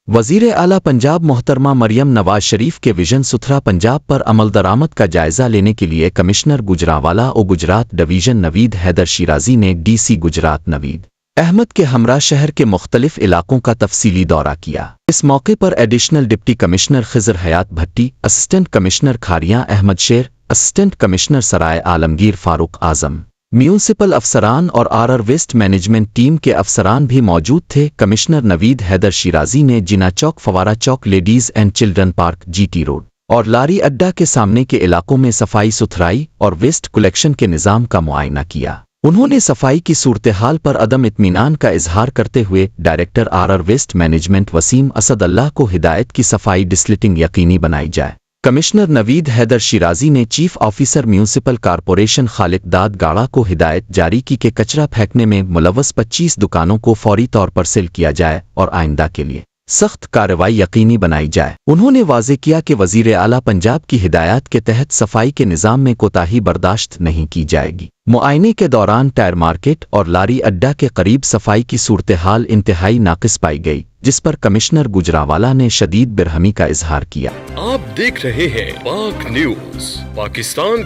وزیر اعلیٰ پنجاب محترمہ مریم نواز شریف کے وژن ستھرا پنجاب پر عمل درآمد کا جائزہ لینے کے لیے کمشنر گجرانوالہ و گجرات ڈویژن نوید حیدر شیرازی نے ڈی سی گجرات نوید احمد کے ہمراہ شہر کے مختلف علاقوں کا تفصیلی دورہ کیا۔ اس موقع پر ایڈیشنل ڈپٹی کمشنر خضر حیات بھٹی، اسسٹنٹ کمشنر کھاریاں احمد شیر، اسسٹنٹ کمشنر سرائے عالمگیر فاروق اعظم، میونسپل افسران اور ویسٹ مینجمنٹ ٹیم کے افسران بھی موجود تھے۔ کمشنر نوید حیدر شیرازی نے جنا Chowk, Fawara Chowk, ladies and children park, G T road اور لاری اڈا کے سامنے کے علاقوں میں صفائی ستھرائی اور ویسٹ کلیکشن کے نظام کا معائنہ کیا۔ انہوں نے صفائی کی صورتحال پر عدم اطمینان کا اظہار کرتے ہوئے director waste management Waseem Asadullah کو ہدایت کی صفائی ڈسلٹنگ یقینی بنائی جائے۔ کمشنر نوید حیدر شیرازی نے چیف آفیسر میونسپل کارپوریشن خالق داد گاڑا کو ہدایت جاری کی کہ کچرا پھینکنے میں ملوث 25 دکانوں کو فوری طور پر سیل کیا جائے اور آئندہ کے لیے سخت کارروائی یقینی بنائی جائے۔ انہوں نے واضح کیا کہ وزیر اعلیٰ پنجاب کی ہدایات کے تحت صفائی کے نظام میں کوتاہی برداشت نہیں کی جائے گی۔ معائنے کے دوران ٹائر مارکیٹ اور لاری اڈا کے قریب صفائی کی صورتحال انتہائی ناقص پائی گئی، جس پر کمشنر گجرانوالہ نے شدید برہمی کا اظہار کیا۔ آپ دیکھ رہے ہیں پاک نیوز، پاکستان